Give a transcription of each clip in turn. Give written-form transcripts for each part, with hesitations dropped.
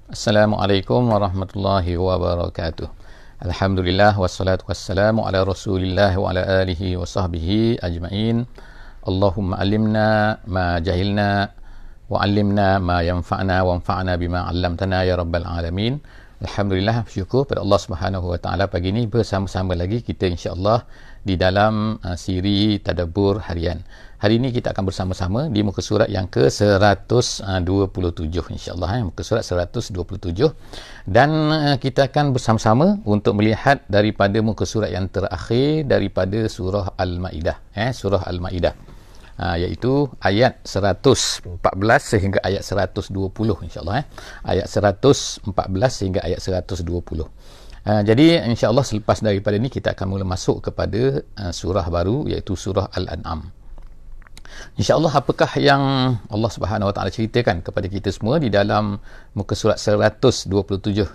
Assalamualaikum warahmatullahi wabarakatuh. Alhamdulillah wassalatu wassalamu ala Rasulillah wa ala alihi wa sahbihi ajma'in. Allahumma alimna ma jahilna wa alimna ma yanfa'na wa anfa'na bima 'allamtana ya rabbal alamin. Alhamdulillah, syukur pada Allah Subhanahu wa taala, pagi ini bersama-sama lagi kita insya-Allah di dalam siri tadabbur harian. Hari ini kita akan bersama-sama di muka surat yang ke-127 insya-Allah, muka surat 127, dan kita akan bersama-sama untuk melihat daripada muka surat yang terakhir daripada surah Al-Maidah, surah Al-Maidah, iaitu ayat 114 sehingga ayat 120 insya-Allah, ayat 114 sehingga ayat 120. Jadi insya-Allah selepas daripada ini kita akan mula masuk kepada surah baru, iaitu surah Al-An'am. InsyaAllah, apakah yang Allah Subhanahu Wa Taala ceritakan kepada kita semua di dalam muka surat 127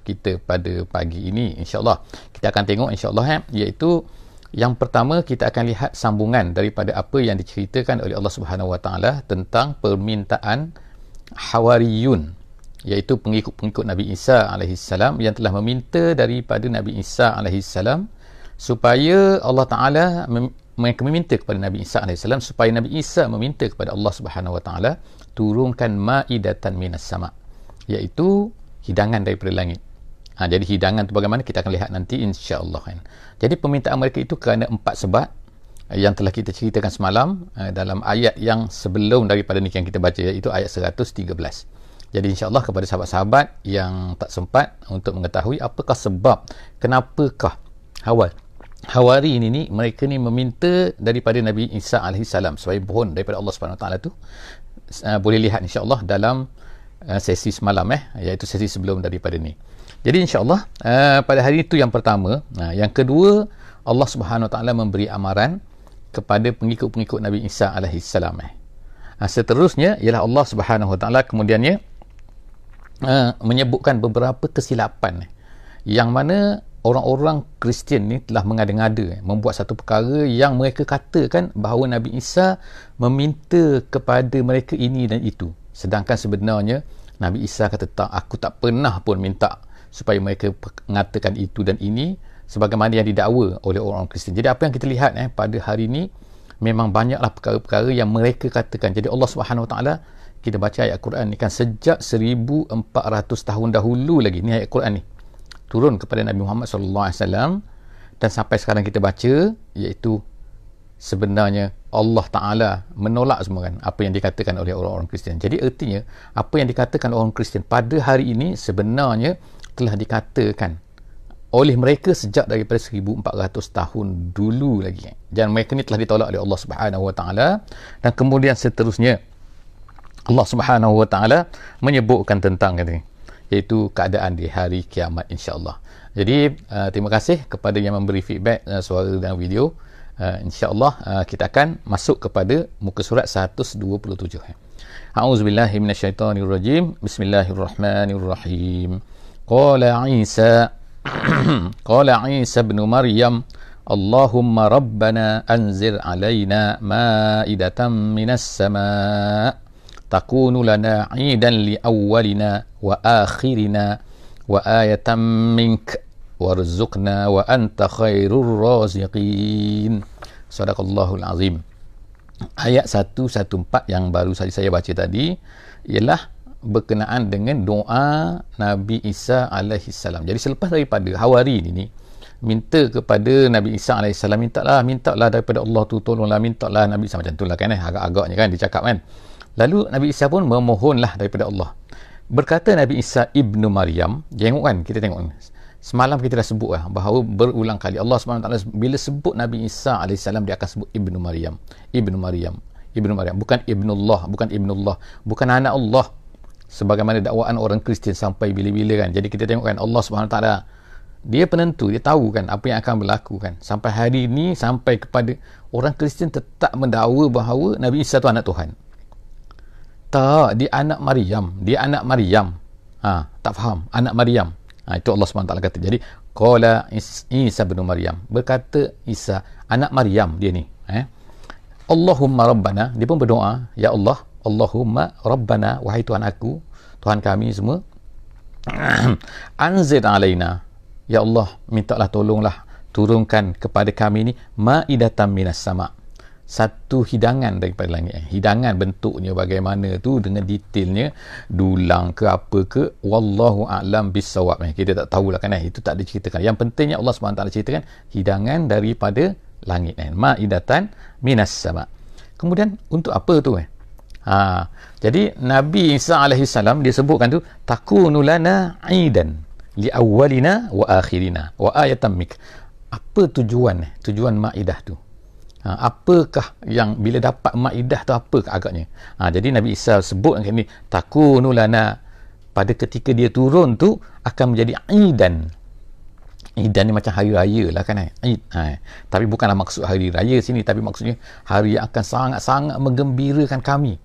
kita pada pagi ini? InsyaAllah kita akan tengok insyaAllah, iaitu yang pertama kita akan lihat sambungan daripada apa yang diceritakan oleh Allah Subhanahu Wa Taala tentang permintaan Hawariyun, iaitu pengikut-pengikut Nabi Isa AS yang telah meminta daripada Nabi Isa AS supaya Allah Ta'ala mereka meminta kepada Nabi Isa AS supaya Nabi Isa meminta kepada Allah Subhanahu Wa Taala turunkan ma'idatan minas sama', iaitu hidangan daripada langit. Jadi hidangan tu bagaimana kita akan lihat nanti insya-Allah kan. Jadi permintaan mereka itu kerana 4 sebab yang telah kita ceritakan semalam dalam ayat yang sebelum daripada ni yang kita baca, iaitu ayat 113. Jadi insya-Allah kepada sahabat-sahabat yang tak sempat untuk mengetahui apakah sebab kenapakah Hawari ini mereka ni meminta daripada Nabi Isa AS supaya mohon daripada Allah Subhanahu Wa Taala tu, boleh lihat insya-Allah dalam sesi semalam, iaitu sesi sebelum daripada ni. Jadi insya-Allah pada hari itu yang pertama. Yang kedua, Allah Subhanahu Wa Taala memberi amaran kepada pengikut-pengikut Nabi Isa AS. Seterusnya ialah Allah Subhanahu Wa Taala kemudiannya menyebutkan beberapa kesilapan yang mana orang-orang Kristian ni telah mengada-ngada membuat satu perkara yang mereka katakan bahawa Nabi Isa meminta kepada mereka ini dan itu, sedangkan sebenarnya Nabi Isa kata tak, aku tak pernah pun minta supaya mereka mengatakan itu dan ini sebagaimana yang didakwa oleh orang Kristian. Jadi apa yang kita lihat pada hari ini, memang banyaklah perkara-perkara yang mereka katakan. Jadi Allah Subhanahu Wa Taala, kita baca ayat Quran ni kan, sejak 1400 tahun dahulu lagi ni ayat Quran ni turun kepada Nabi Muhammad SAW, dan sampai sekarang kita baca, iaitu sebenarnya Allah Ta'ala menolak semua kan apa yang dikatakan oleh orang-orang Kristian. Jadi artinya apa yang dikatakan orang Kristian pada hari ini sebenarnya telah dikatakan oleh mereka sejak daripada 1400 tahun dulu lagi, dan mereka ni telah ditolak oleh Allah Subhanahu Wa Taala. Dan kemudian seterusnya Allah Subhanahu Wa Taala menyebutkan tentang iaitu keadaan di hari kiamat insya-Allah. Jadi terima kasih kepada yang memberi feedback suara dan video. InsyaAllah kita akan masuk kepada muka surat 127. A'udzubillahi minasyaitonirrajim. Bismillahirrahmanirrahim. Qala Isa Qala Isa ibn Maryam, Allahumma rabbana anzir alaina ma'idatan minas sama' takunu lana 'idan li awwalina wa akhirina wa ayatan mink warzuqna wa anta khairur raziqin. Sadaqallahul azim. Ayat 114 yang baru saja saya baca tadi ialah berkenaan dengan doa Nabi Isa AS. Jadi selepas daripada Hawari ini minta kepada Nabi Isa AS, mintalah daripada Allah tu, tolonglah, mintalah Nabi Isa, macam itulah kan, agak-agaknya kan dicakap kan. Lalu Nabi Isa pun memohonlah daripada Allah. Berkata Nabi Isa ibnu Maryam, kita tengok semalam kita dah sebut bahawa berulang kali Allah SWT bila sebut Nabi Isa AS dia akan sebut ibnu Maryam, bukan ibnullah, bukan anak Allah sebagaimana dakwaan orang Kristian sampai bila-bila kan. Jadi kita tengok kan, Allah SWT dia penentu, dia tahu kan apa yang akan berlaku kan. Sampai hari ini, sampai kepada orang Kristian tetap mendakwa bahawa Nabi Isa tu anak Tuhan. Tak, dia anak Maryam. Tak faham, anak Maryam. Itu Allah SWT kata. Jadi qala Isa bin Maryam, berkata Isa anak Maryam dia ni, Allahumma rabbana, dia pun berdoa, ya Allah, Allahumma rabbana, wahai Tuhan aku, Tuhan kami semua, Anzil alaina, ya Allah, mintalah tolonglah turunkan kepada kami ni ma'idatan minas sama', satu hidangan daripada langit. Hidangan bentuknya bagaimana tu, dengan detailnya, dulang ke apa ke, wallahu a'lam bissawab. Kita tak tahulah kan, itu tak diceritakan. Yang pentingnya Allah SWT ceritakan hidangan daripada langit, ma'idatan minas sama'. Kemudian untuk apa tu? Jadi Nabi Isa alaihi salam dia sebutkan tu, takunu lana aidan li awwalina wa akhirina wa ayatan mik. Apa tujuan maidah tu? Apakah yang bila dapat maidah tu, apa agaknya? Jadi Nabi Isa sebut ni, takunu lana, pada ketika dia turun tu akan menjadi aidan. Aidan ni macam hari raya lah kan, Aid. Tapi bukanlah maksud hari raya sini, tapi maksudnya hari yang akan sangat-sangat menggembirakan kami.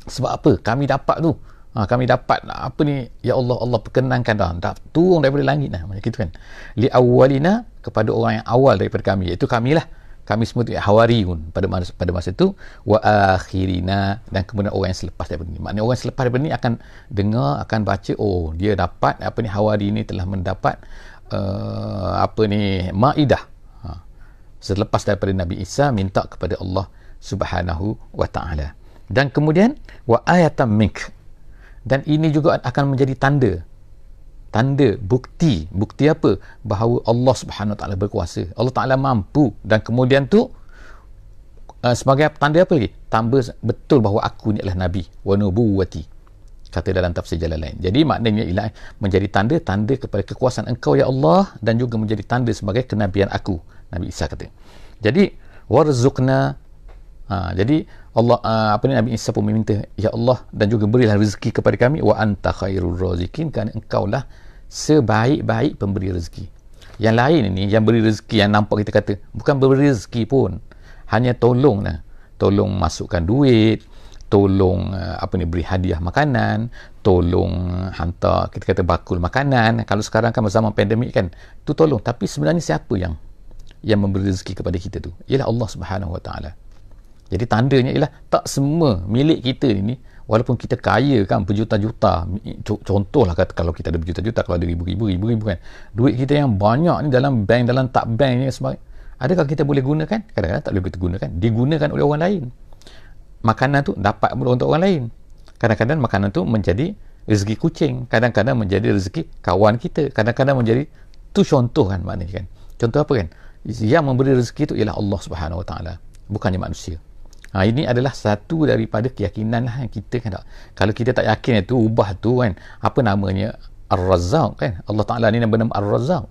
Sebab apa? Kami dapat tu. Kami dapat apa ni, ya Allah, Allah perkenankan dah turun daripada langit macam gitu kan. Li awwalina, kepada orang yang awal daripada kami, iaitu kamilah. Kami semua tu Hawariyun pada masa itu, wa akhirina, dan kemudian orang yang selepas daripada ni. Maknanya orang yang selepas daripada ni akan dengar, akan baca, oh dia dapat apa ni, Hawari ni telah mendapat maidah. Selepas daripada Nabi Isa minta kepada Allah Subhanahu wa taala. Dan kemudian wa ayatan mink, dan ini juga akan menjadi tanda, bukti apa? Bahawa Allah Subhanahu Wa Taala berkuasa, Allah Taala mampu. Dan kemudian tu sebagai tanda apa lagi? Tambah betul bahawa aku ni adalah Nabi wa nubuwati, kata dalam tafsir Jalalain. Jadi maknanya ialah menjadi tanda kepada kekuasaan engkau ya Allah, dan juga menjadi tanda sebagai kenabian aku, Nabi Isa kata. Jadi warzuqna, jadi Allah Nabi Isa pun meminta, ya Allah, dan juga berilah rezeki kepada kami, wa anta khairur razikin, kerana engkau lah sebaik-baik pemberi rezeki. Yang lain ini, yang beri rezeki, yang nampak kita kata bukan beri rezeki pun, hanya tolong masukkan duit, tolong beri hadiah makanan, tolong hantar kita kata bakul makanan. Kalau sekarang kan zaman pandemik kan, tu tolong. Tapi sebenarnya siapa yang memberi rezeki kepada kita tu? Ialah Allah Subhanahu Wa Taala. Jadi tandanya ialah tak semua milik kita ni, walaupun kita kaya kan berjuta-juta, contohlah kata kalau kita ada berjuta-juta, kalau ada ribu-ribu kan, duit kita yang banyak ni dalam bank, dalam tak bank ni sebagainya, adakah kita boleh gunakan? Kadang-kadang tak boleh kita gunakan, digunakan oleh orang lain. Makanan tu dapat untuk orang lain. Kadang-kadang makanan tu menjadi rezeki kucing, kadang-kadang menjadi rezeki kawan kita, kadang-kadang menjadi, tu contoh kan, maknanya kan. Contoh apa kan? Yang memberi rezeki tu ialah Allah Subhanahu Wa Taala, bukannya manusia. Ini adalah satu daripada keyakinan lah kita kan. Kalau kita tak yakin itu, ubah tu kan, apa namanya, Ar-Razzaq kan. Allah Ta'ala ni nama Ar-Razzaq.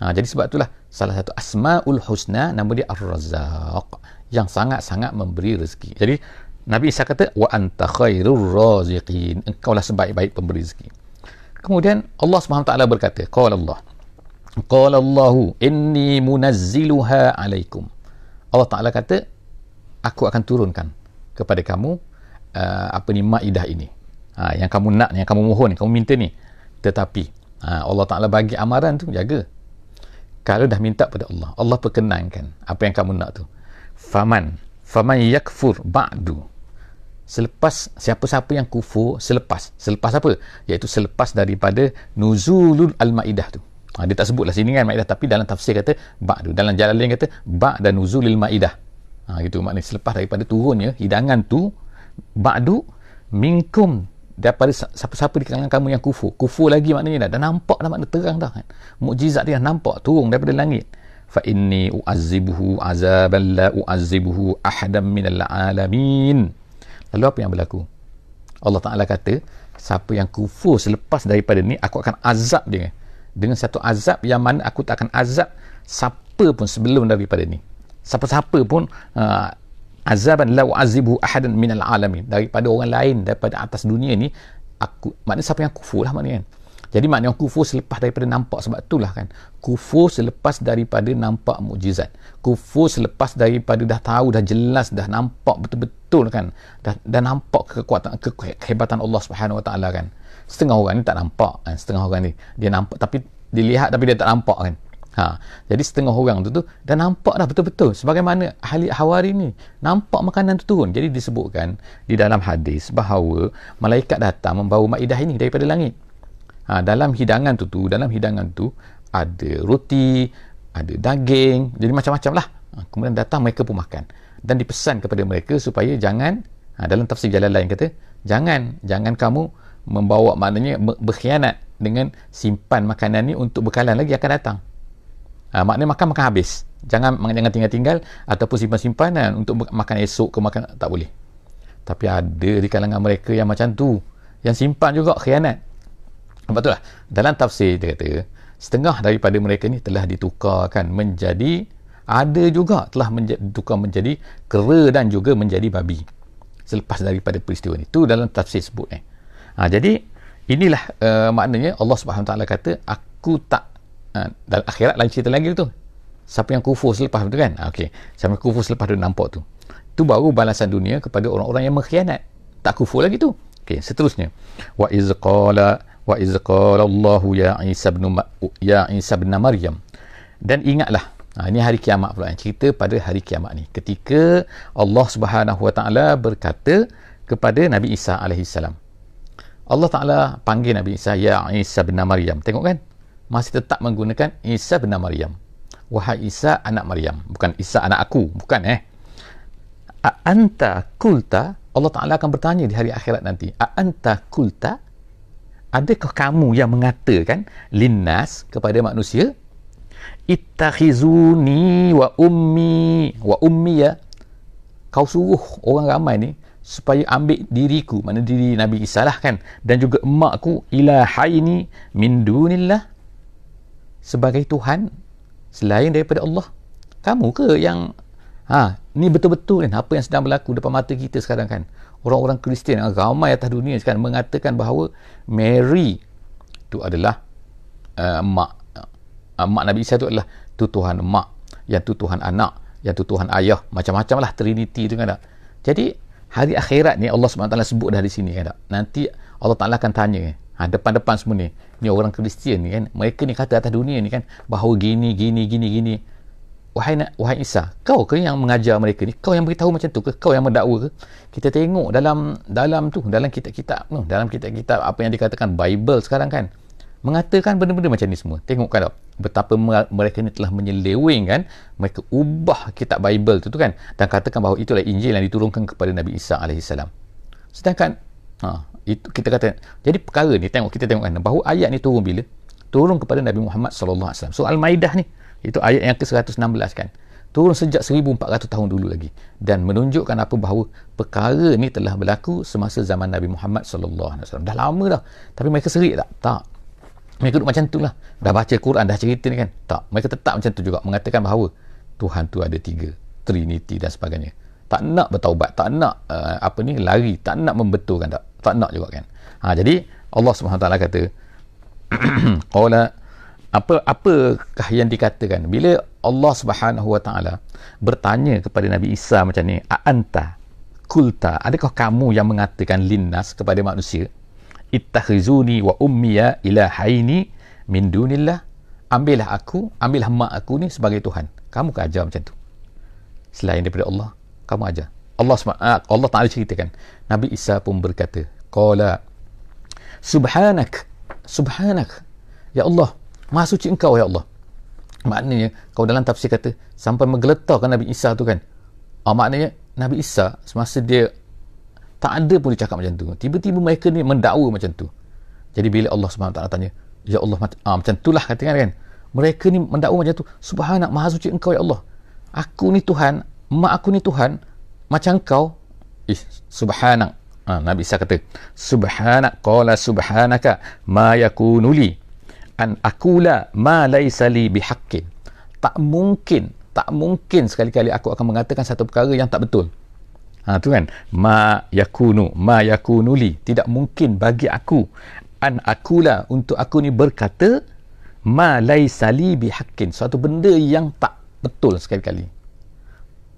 Jadi sebab itulah salah satu Asma'ul Husna, nama dia Ar-Razzaq, yang sangat-sangat memberi rezeki. Jadi Nabi Isa kata, wa anta khairur raziqin, engkau lah sebaik-baik pemberi rezeki. Kemudian Allah SWT berkata, qala Allahu inni munazziluha alaikum. Allah Ta'ala kata, aku akan turunkan kepada kamu maidah ini, yang kamu nak, yang kamu mohon, yang kamu minta ni. Tetapi Allah Ta'ala bagi amaran tu, jaga. Kalau dah minta pada Allah, Allah perkenankan apa yang kamu nak tu, faman yakfur ba'du, selepas siapa-siapa yang kufur, selepas apa? Iaitu selepas daripada nuzulul al-maidah tu. Dia tak sebutlah sini kan maidah, tapi dalam tafsir kata ba'du, dalam Jalalain kata ba'da nuzulil maidah. Gitu, maknanya selepas daripada turunnya hidangan tu, ba'du minkum, daripada siapa-siapa di kalangan kamu yang kufur lagi, maknanya dah nampak dah, makna terang dah kan, mukjizat dia nampak turun daripada langit. Fa inni u'azzibuhu azaban la u'azzibuhu ahadan minal alamin. Lalu apa yang berlaku? Allah Ta'ala kata, siapa yang kufur selepas daripada ni, aku akan azab dia dengan satu azab yang mana aku tak akan azab siapa pun sebelum daripada ni. Siapa-siapa pun, azaban la u'azibuhu ahadan minal alamin, daripada orang lain, daripada atas dunia ni, maknanya siapa yang kufur lah maknanya kan. Jadi maknanya kufur selepas daripada nampak, sebab itulah kan, kufur selepas daripada nampak mukjizat, kufur selepas daripada dah tahu, dah jelas, dah nampak betul-betul kan, dah nampak kehebatan Allah Subhanahu Wa Taala kan. Setengah orang ni tak nampak kan, setengah orang ni dia nampak, tapi dilihat tapi dia tak nampak kan. Jadi setengah orang tu dah nampak dah betul-betul, sebagaimana ahli Hawari ni nampak makanan tu turun. Jadi disebutkan di dalam hadis bahawa malaikat datang membawa maidah ini daripada langit. Dalam hidangan tu ada roti, ada daging, jadi macam-macam lah. Kemudian datang mereka pun makan, dan dipesan kepada mereka supaya jangan, dalam tafsir Jalalain kata, jangan kamu membawa, maknanya berkhianat dengan simpan makanan ni untuk bekalan lagi akan datang. Maknanya makan habis, jangan tinggal ataupun simpan-simpanan untuk makan esok ke makan, tak boleh. Tapi ada di kalangan mereka yang macam tu, yang simpan juga khianat. Betul lah, dalam tafsir dia kata setengah daripada mereka ni telah ditukarkan menjadi, ada juga telah ditukar menjadi kera dan juga menjadi babi selepas daripada peristiwa ni. Tu dalam tafsir sebut ni. Jadi inilah maknanya Allah Subhanahu Wa Taala kata, aku tak, dalam akhirat lain cerita lagi tu, siapa yang kufur selepas tu kan, siapa yang kufur selepas tu nampak tu baru balasan dunia kepada orang-orang yang mengkhianat, tak kufur lagi tu. Seterusnya, wa iz qala Allahu ya Isa bin Maryam, dan ingatlah, ini hari kiamat pula, cerita pada hari kiamat ni, ketika Allah Subhanahu Wa Taala berkata kepada Nabi Isa alaihi salam. Allah Taala panggil Nabi Isa ya Isa bin Maryam. Tengok kan, masih tetap menggunakan Isa bin Maryam. Wahai Isa anak Maryam, bukan Isa anak aku, bukan anta kulta. Allah Ta'ala akan bertanya di hari akhirat nanti, anta kulta, adakah kamu yang mengatakan linnas, kepada manusia, ittakhizuni wa ummi ya, kau suruh orang ramai ni supaya ambil diriku, mana diri Nabi Isa lah kan, dan juga emakku, ilahaini min dunillah, sebagai Tuhan selain daripada Allah. Kamu ke yang ni betul-betul kan apa yang sedang berlaku depan mata kita sekarang kan. Orang-orang Kristian ramai atas dunia sekarang mengatakan bahawa Mary tu adalah mak Nabi Isa tu adalah tu Tuhan mak, yang tu Tuhan anak, yang tu Tuhan ayah, macam-macam lah Trinity tu kan tak. Jadi hari akhirat ni Allah SWT sebut dah di sini kan tak. Nanti Allah Ta'ala akan tanya depan-depan semua ni orang Kristian ni kan, mereka ni kata atas dunia ni kan bahawa gini. Wahai Isa, kau ke yang mengajar mereka ni? Kau yang beritahu macam tu ke? Kau yang mendakwa ke? Kita tengok dalam kitab-kitab apa yang dikatakan Bible sekarang kan, mengatakan benda-benda macam ni semua. Tengok kan betapa mereka ni telah menyelewengkan, mereka ubah kitab Bible tu kan, dan katakan bahawa itulah Injil yang diturunkan kepada Nabi Isa AS. Sedangkan itu kita kata, jadi perkara ni kita tengok kan bahawa ayat ni turun bila? Turun kepada Nabi Muhammad SAW. So Al-Maidah ni, itu ayat yang ke-116 kan, turun sejak 1400 tahun dulu lagi, dan menunjukkan apa, bahawa perkara ni telah berlaku semasa zaman Nabi Muhammad SAW. Dah lama dah, tapi mereka serik tak? Mereka duduk macam tu lah, dah baca Quran, dah cerita ni kan, tak, mereka tetap macam tu juga, mengatakan bahawa Tuhan tu ada 3, Trinity dan sebagainya. Tak nak bertaubat, tak nak lari, tak nak membetulkan, tak nak juga kan. Jadi Allah SWT kata qala, apakah yang dikatakan bila Allah Subhanahu Wa Taala bertanya kepada Nabi Isa macam ni, anta kulta, adakah kamu yang mengatakan linnas, kepada manusia, ittakhizuni wa ummiya ilahaini min dunillah, ambillah mak aku ni sebagai Tuhan. Kamu ke ajar macam tu selain daripada Allah? Kamu ajar. Allah Ta'ala ceritakan, Nabi Isa pun berkata, qala subhanak, ya Allah, Maha suci engkau ya Allah. Maknanya kau dalam tafsir kata sampai menggeletarkan Nabi Isa tu kan. Maknanya Nabi Isa semasa dia tak ada pun dia cakap macam tu, tiba-tiba mereka ni mendakwa macam tu. Jadi bila Allah SWT tanya, ya Allah, macam itulah katakan kan, mereka ni mendakwa macam tu, subhanak, maha suci engkau ya Allah, aku ni Tuhan, mak aku ni Tuhan macam engkau. Subhanak. Nabi Isa kata subhanak, qala subhanaka ma yakunu li an akula ma laysa li bihaqqin. Tak mungkin sekali-kali aku akan mengatakan satu perkara yang tak betul. Tu kan, ma yakunu li, tidak mungkin bagi aku, an akula, untuk aku ni berkata, ma laysa li bihaqqin, suatu benda yang tak betul sekali-kali.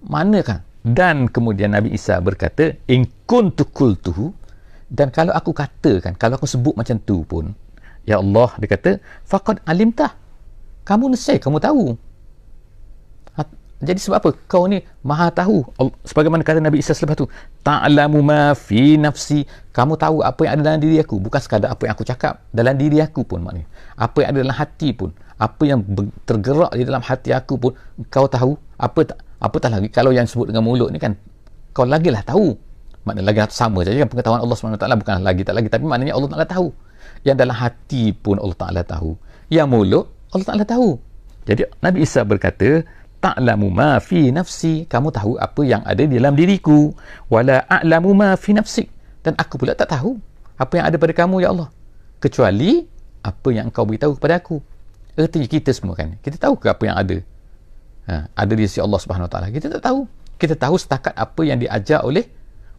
Manakah? Dan kemudian Nabi Isa berkata, in kuntu qultuhu, dan kalau aku katakan, kalau aku sebut macam tu pun, ya Allah, dia kata, faqad alimtah, kamu nescaya kamu tahu. Jadi sebab apa? Kau ni maha tahu. Sebagaimana kata Nabi Isa selepas tu, ta'lamu ma fi nafsi, kamu tahu apa yang ada dalam diri aku. Bukan sekadar apa yang aku cakap, dalam diri aku pun maknanya. Apa yang ada dalam hati pun, apa yang tergerak di dalam hati aku pun kau tahu. Apatah lagi kalau yang sebut dengan mulut ni kan, kau lagilah tahu. Maknanya lagi sama saja kan, pengetahuan Allah SWT bukan lagi tak lagi, tapi maknanya Allah Taala tahu. Yang dalam hati pun Allah Taala tahu. Yang mulut Allah Taala tahu. Jadi Nabi Isa berkata, ta'lamu ma fi nafsi, kamu tahu apa yang ada di dalam diriku, wala a'lamu ma fi nafsik, dan aku pula tak tahu apa yang ada pada kamu ya Allah, kecuali apa yang engkau beritahu kepada aku. Artinya kita semua kan, kita tahu ke apa yang ada ada di sisi Allah Subhanahu Wa Taala? Kita tak tahu. Kita tahu setakat apa yang diajar oleh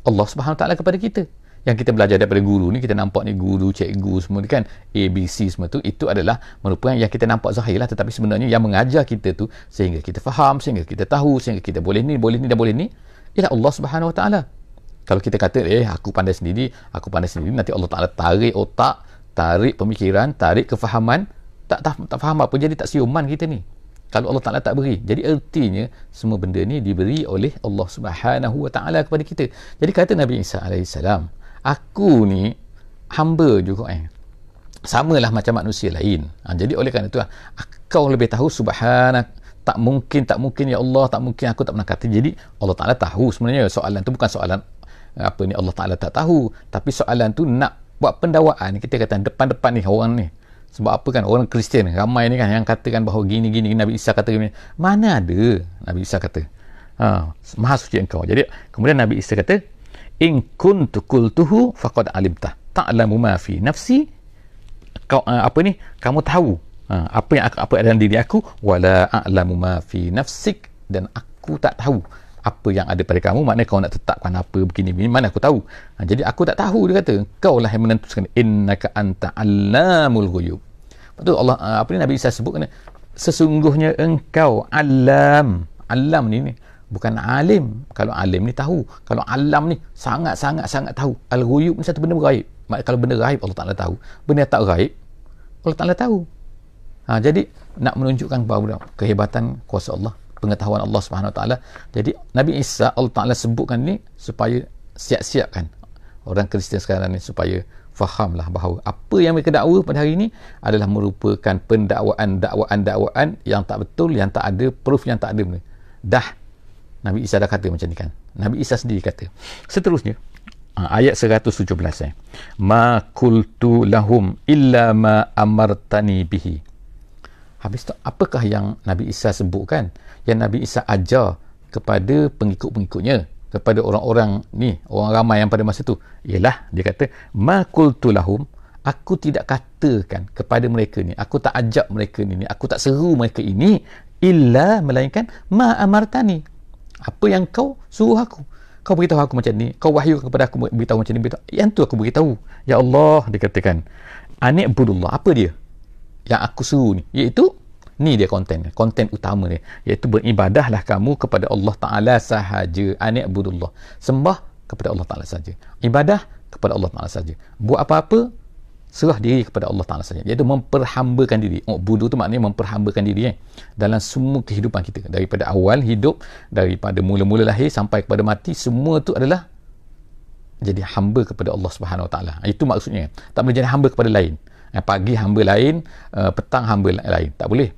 Allah Subhanahu Wa Taala kepada kita. Yang kita belajar daripada guru ni, kita nampak ni guru, cikgu semua ni kan, ABC semua tu, itu adalah merupakan yang kita nampak zahir lah, tetapi sebenarnya yang mengajar kita tu sehingga kita faham, sehingga kita tahu, sehingga kita boleh ni dan boleh ni, ialah Allah Subhanahu Wa Taala. Kalau kita kata aku pandai sendiri, nanti Allah Taala tarik otak, tarik pemikiran, tarik kefahaman, tak faham apa, jadi tak siuman kita ni kalau Allah Ta'ala tak beri. Jadi artinya semua benda ni diberi oleh Allah Subhanahu Wa Ta'ala kepada kita. Jadi kata Nabi Isa AS, aku ni hamba juga samalah macam manusia lain. Jadi oleh kerana itu kau lebih tahu subhanak, tak mungkin ya Allah, tak mungkin, aku tak pernah kata. Jadi Allah Ta'ala tahu sebenarnya. Soalan tu bukan soalan apa ni Allah Ta'ala tak tahu, tapi soalan tu nak buat pendakwaan. Kita kata depan-depan ni orang ni, sebab apa kan, orang Kristian ramai ni kan yang katakan bahawa gini Nabi Isa kata gini. Mana ada Nabi Isa kata maha suci engkau. Jadi kemudian Nabi Isa kata, in kuntu qultuhu faqad alimta ta'lamu ma fi nafsi, kau kamu tahu apa yang dalam diri aku, wala a'lamu ma fi nafsik, dan aku tak tahu apa yang ada pada kamu. Maknanya kau nak tetapkan apa begini, mana aku tahu. Jadi aku tak tahu, dia kata, kau lah yang menentukan. Innaka anta allamul ghuyub. Betul Allah Nabi Isa sebut kena, sesungguhnya engkau alam ni bukan alim. Kalau alim ni tahu, kalau alam ni sangat tahu. Al-ghuyub ni satu benda ghaib. Kalau benda ghaib Allah Taala tahu, benda tak ghaib Allah Taala tahu. Jadi nak menunjukkan bahawa kehebatan kuasa Allah, pengetahuan Allah Subhanahu Wa Taala. Jadi Nabi Isa Allah Taala sebutkan ni supaya siap-siapkan orang Kristian sekarang ni, supaya fahamlah bahawa apa yang mereka dakwa pada hari ini adalah merupakan dakwaan yang tak betul, yang tak ada proof, yang tak ada. Dah Nabi Isa dah kata macam ni kan. Nabi Isa sendiri kata. Seterusnya ayat 117, ma qultu lahum illa ma amartani bihi. Habis tu apakah yang Nabi Isa sebutkan, yang Nabi Isa ajar kepada pengikut-pengikutnya, kepada orang-orang ni, orang ramai yang pada masa tu, ialah dia kata, ma qultu lahum, aku tidak katakan kepada mereka ni, aku tak ajak mereka ni, aku tak seru mereka ini, illa melainkan ma amartani, apa yang kau suruh aku. Kau beritahu aku macam ni, kau wahyu kepada aku beritahu macam ni, yang tu aku beritahu. Ya Allah, dia katakan, ani'budullah, apa dia yang aku suruh ni, iaitu ni dia konten utama dia, iaitu beribadahlah kamu kepada Allah Ta'ala sahaja. Ani'budullah, sembah kepada Allah Ta'ala saja, ibadah kepada Allah Ta'ala saja, buat apa-apa serah diri kepada Allah Ta'ala saja, iaitu memperhambakan diri. Budu tu maknanya memperhambakan diri dalam semua kehidupan kita, daripada awal hidup, daripada mula-mula lahir sampai kepada mati, semua tu adalah jadi hamba kepada Allah Subhanahu Wa Taala. Itu maksudnya, tak boleh jadi hamba kepada lain. Pagi hamba lain, petang hamba lain, tak boleh.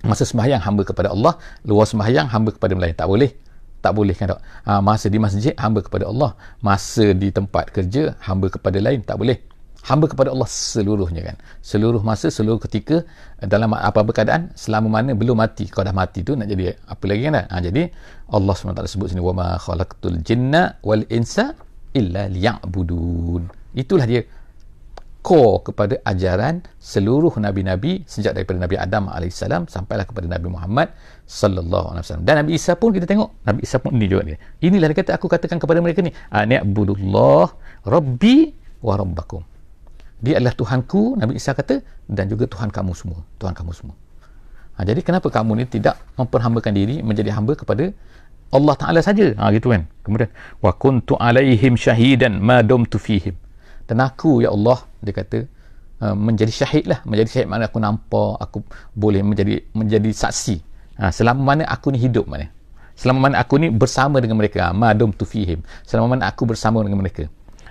Masa sembahyang hamba kepada Allah, luar sembahyang hamba kepada lain, tak boleh kan. Masa di masjid hamba kepada Allah, masa di tempat kerja hamba kepada lain, tak boleh. Hamba kepada Allah seluruhnya kan, seluruh masa, seluruh ketika, dalam apa-apa keadaan, selama mana belum mati. Kau dah mati tu nak jadi apa lagi kan. Jadi Allah SWT sebut sini, wa ma khalaqtul jinna wal insa illa liya'budun. Itulah dia core kepada ajaran seluruh nabi-nabi sejak daripada Nabi Adam AS sampailah kepada Nabi Muhammad sallallahu alaihi wasallam. Dan Nabi Isa pun kita tengok, Nabi Isa pun ini juga dia. Inilah dia kata, aku katakan kepada mereka ni, ani'budullah rabbi wa rabbakum. Dia adalah Tuhanku, Nabi Isa kata, dan juga Tuhan kamu semua, Tuhan kamu semua. Jadi kenapa kamu ni tidak memperhambakan diri menjadi hamba kepada Allah Ta'ala saja? Gitu kan. Kemudian wa kuntu alaihim syahidan ma dumtu fihim. Dan aku, ya Allah, dia kata, menjadi syahid lah. Menjadi syahid maknanya aku nampak, aku boleh menjadi saksi selama mana aku ni hidup. Mana selama mana aku ni bersama dengan mereka, madum tu fihim, selama mana aku bersama dengan mereka.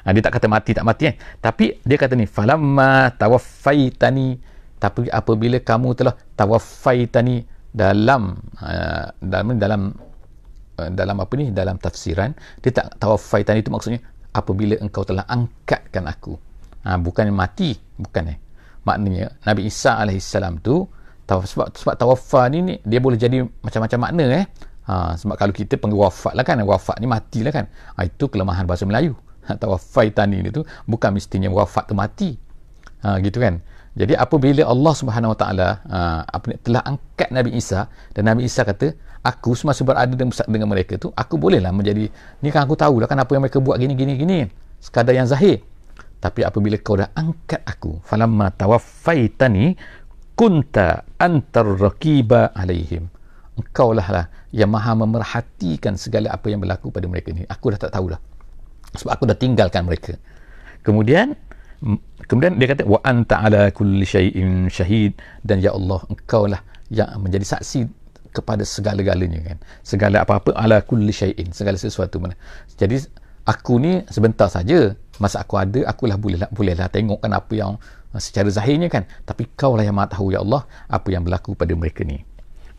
Dia tak kata mati tak mati tapi dia kata ni falamma tawaffaitani, tapi apabila kamu telah tawaffaitani, dalam apa ni, dalam tafsiran dia tak tawaffaitani itu maksudnya apabila engkau telah angkatkan aku, bukan mati, bukan maknanya Nabi Isa alaihissalam tu sebab tawaffa ni dia boleh jadi macam-macam makna sebab kalau kita panggil wafat lah kan, wafat ni mati lah kan, itu kelemahan bahasa Melayu. Tawaffaitani ni tu bukan mestinya wafat tu mati, gitu kan. Jadi apabila Allah Subhanahu Wa Taala telah angkat Nabi Isa, dan Nabi Isa kata aku semasa berada dengan mereka tu aku bolehlah menjadi ni kan, aku tahulah kan apa yang mereka buat gini sekadar yang zahir, tapi apabila kau dah angkat aku, falamma tawaffaitani kunta antar raqiba alaihim, engkau lah yang maha memerhatikan segala apa yang berlaku pada mereka ni. Aku dah tak tahulah sebab aku dah tinggalkan mereka. Kemudian dia kata wa anta ala kulli syai'in syahid, dan ya Allah engkau lah yang menjadi saksi kepada segala-galanya kan, segala apa-apa, ala kulli syai'in, segala sesuatu mana. Jadi aku ni sebentar saja masa aku ada, akulah bolehlah tengok kan apa yang secara zahirnya kan, tapi kau lah yang maha tahu ya Allah apa yang berlaku pada mereka ni.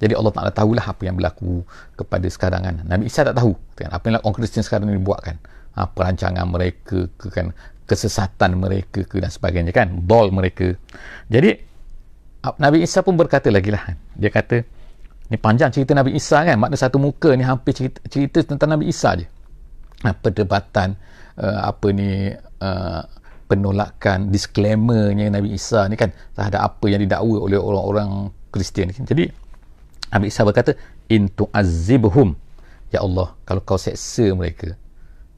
Jadi Allah Ta'ala tahulah apa yang berlaku kepada sekarang kan. Nabi Isa tak tahu kan apa yang orang Kristian sekarang ni buat kan, perancangan mereka ke kan, kesesatan mereka ke dan sebagainya kan, dol mereka. Jadi Nabi Isa pun berkata lagi lah, dia kata ni panjang cerita Nabi Isa kan, makna satu muka ni hampir cerita tentang Nabi Isa je. Perdebatan penolakan, disclaimernya Nabi Isa ni kan terhadap apa yang didakwa oleh orang-orang Kristian. Jadi Nabi Isa berkata in tu'azzibhum, ya Allah kalau kau seksa mereka,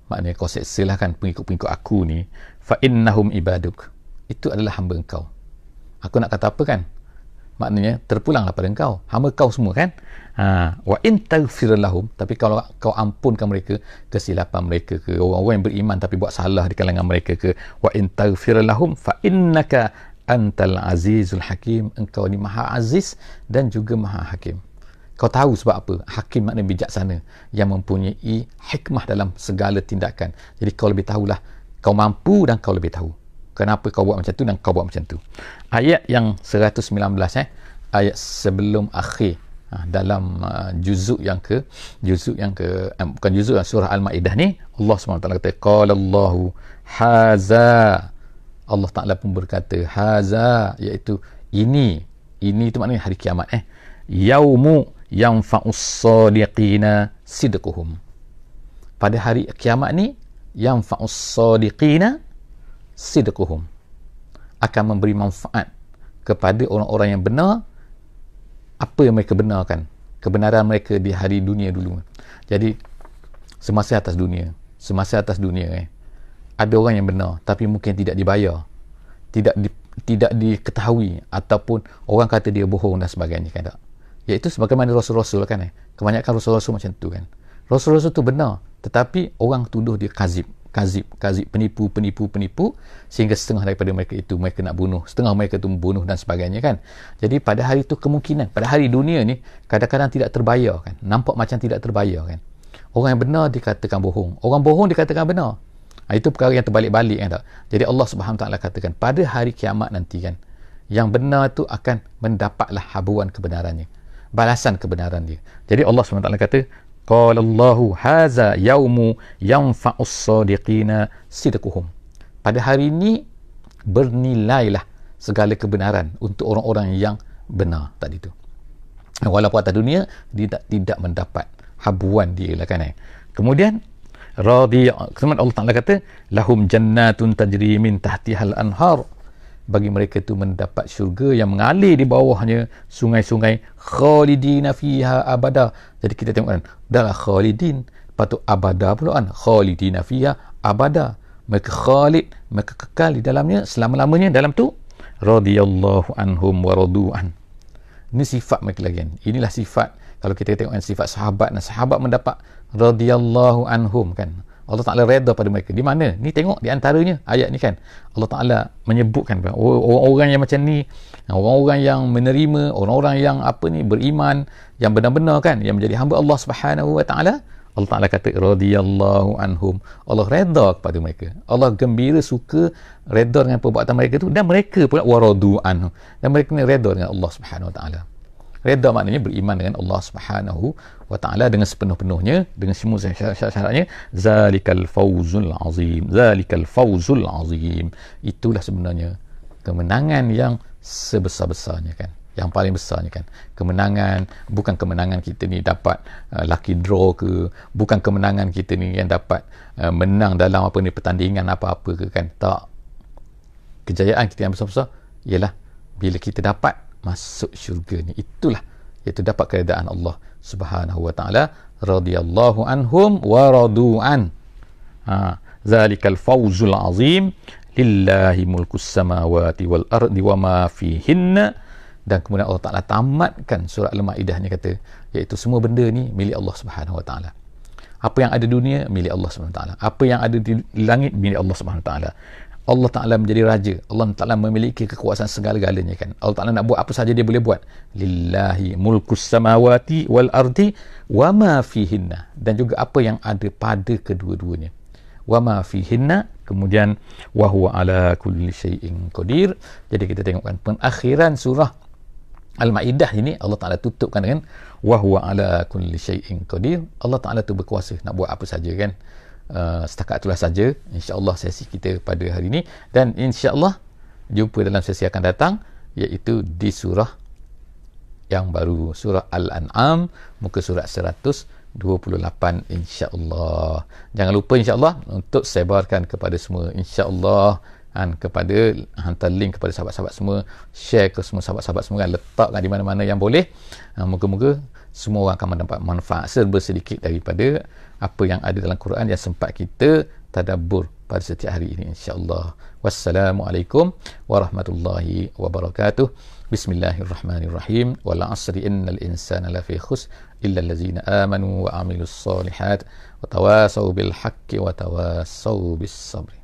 maknanya kau seksalah kan pengikut-pengikut aku ni, fa innahum ibaduk, itu adalah hamba engkau. Aku nak kata apa kan, maknanya terpulanglah pada engkau, hamba kau semua kan. Wa in taghfir lahum, tapi kalau kau ampunkan mereka kesilapan mereka ke, orang-orang yang beriman tapi buat salah di kalangan mereka ke, wa in taghfir lahum fa innaka antal azizul hakim, engkau ni maha aziz dan juga maha hakim. Kau tahu sebab apa? Hakim makna bijaksana, yang mempunyai hikmah dalam segala tindakan. Jadi kau lebih tahulah, kau mampu dan kau lebih tahu kenapa kau buat macam tu dan kau buat macam tu. Ayat yang 119 ayat sebelum akhir dalam juzuk yang ke bukan juzuk, surah Al-Maidah ni, Allah SWT kata qala Allahu haza, Allah Ta'ala pun berkata haza, iaitu ini itu maknanya hari kiamat yaumu yanfa'us sadiqina sidquhum, pada hari kiamat ni yanfa'us sadiqina sidquhum, akan memberi manfaat kepada orang-orang yang benar apa yang mereka benarkan, kebenaran mereka di hari dunia dulu. Jadi semasa atas dunia ada orang yang benar tapi mungkin tidak dibayar, tidak diketahui, ataupun orang kata dia bohong dan sebagainya kan tak. Iaitu sebagaimana Rasul-Rasul kan kebanyakan Rasul-Rasul macam tu kan. Rasul-Rasul tu benar tetapi orang tuduh dia kazib, penipu, sehingga setengah daripada mereka itu mereka nak bunuh, setengah mereka tu membunuh dan sebagainya kan. Jadi pada hari itu kemungkinan, pada hari dunia ni kadang-kadang tidak terbayar kan, nampak macam tidak terbayar kan. Orang yang benar dikatakan bohong, orang bohong dikatakan benar. Itu perkara yang terbalik-balik kan tak. Jadi Allah Subhanahu Taala katakan pada hari kiamat nanti kan, yang benar tu akan mendapatlah habuan kebenarannya, balasan kebenaran dia. Jadi Allah Subhanahu Taala kata qala Allahu haza yaumu yanfa'us sadiqina sidquhum, pada hari ini bernilailah segala kebenaran untuk orang-orang yang benar tadi tu. Walaupun atas dunia dia tidak mendapat habuan dia lah kan. Kemudian kemudian Allah Ta'ala kata lahum jannatun tajri min tahtihal anhar, bagi mereka itu mendapat syurga yang mengalir di bawahnya sungai-sungai, khalidina fiha abada. Jadi kita tengok kan, dah khalidin, patut abada pula kan, khalidina fiha abada, mereka khalid, mereka kekal di dalamnya selama-lamanya. Dalam tu radhiyallahu anhum wa radu'an, ini sifat mereka lagi kan. Inilah sifat, kalau kita tengok kan, sifat sahabat, dan sahabat mendapat radhiyallahu anhum kan, Allah Ta'ala reda pada mereka. Di mana? Ni tengok di antaranya ayat ni kan, Allah Ta'ala menyebutkan orang-orang yang macam ni, orang-orang yang menerima, orang-orang yang beriman, yang benar-benar kan, yang menjadi hamba Allah Subhanahu Wa Ta'ala. Allah Ta'ala kata radhiyallahu anhum, Allah reda kepada mereka, Allah gembira, suka, reda dengan perbuatan mereka tu, dan mereka pula waradu anhu, dan mereka ni reda dengan Allah Subhanahu Wa Ta'ala. Reda maknanya beriman dengan Allah Subhanahu Wa Ta'ala dengan sepenuh-penuhnya, dengan semua syarat-syaratnya. Zalikal fawzul azim, zalikal fawzul azim, itulah sebenarnya kemenangan yang sebesar-besarnya kan, yang paling besarnya kan. Kemenangan, bukan kemenangan kita ni dapat lucky draw ke, bukan kemenangan kita ni yang dapat menang dalam pertandingan apa-apa ke kan, tak. Kejayaan kita yang besar-besar ialah bila kita dapat masuk syurga ni, itulah, iaitu dapat keredaan Allah Subhanahu Wa Ta'ala. Radhiyallahu anhum wa radu'an, zalikal fawzul azim, lillahi mulkus samawati wal ardi wa ma fihinna. Dan kemudian Allah Ta'ala tamatkan surat Al-Ma'idah ni kata, iaitu semua benda ni milik Allah Subhanahu Wa Ta'ala. Apa yang ada di dunia milik Allah Subhanahu Wa Ta'ala, apa yang ada di langit milik Allah Subhanahu Wa Ta'ala. Allah Ta'ala menjadi raja, Allah Ta'ala memiliki kekuasaan segala-galanya kan. Allah Ta'ala nak buat apa saja dia boleh buat. Lillahi mulkus samawati wal ardi wa ma fihinna, dan juga apa yang ada pada kedua-duanya. Wa ma fihinna, kemudian wa huwa ala kulli syai'in qadir. Jadi kita tengokkan penakhiran surah Al-Ma'idah ini, Allah Ta'ala tutupkan dengan wa huwa ala kulli syai'in qadir. Allah Ta'ala tu berkuasa nak buat apa saja kan. Setakat itulah saja insya-Allah sesi kita pada hari ini, dan insya-Allah jumpa dalam sesi akan datang, iaitu di surah yang baru, surah Al-An'am, muka surat 128 insya-Allah. Jangan lupa insya-Allah untuk sebarkan kepada semua insya-Allah, kepada hantar link kepada sahabat-sahabat semua, share ke semua sahabat-sahabat semua, letakkan di mana-mana yang boleh. Moga-moga semua orang akan mendapat manfaat serba sedikit daripada apa yang ada dalam Quran yang sempat kita tadabbur pada setiap hari ini insya-Allah. Wassalamualaikum warahmatullahi wabarakatuh. Bismillahirrahmanirrahim. Wal 'asri innal insana lafi khusr illa allazina amanu wa 'amilus solihat wa tawasaw bil haqqi wa tawasaw bis sabr.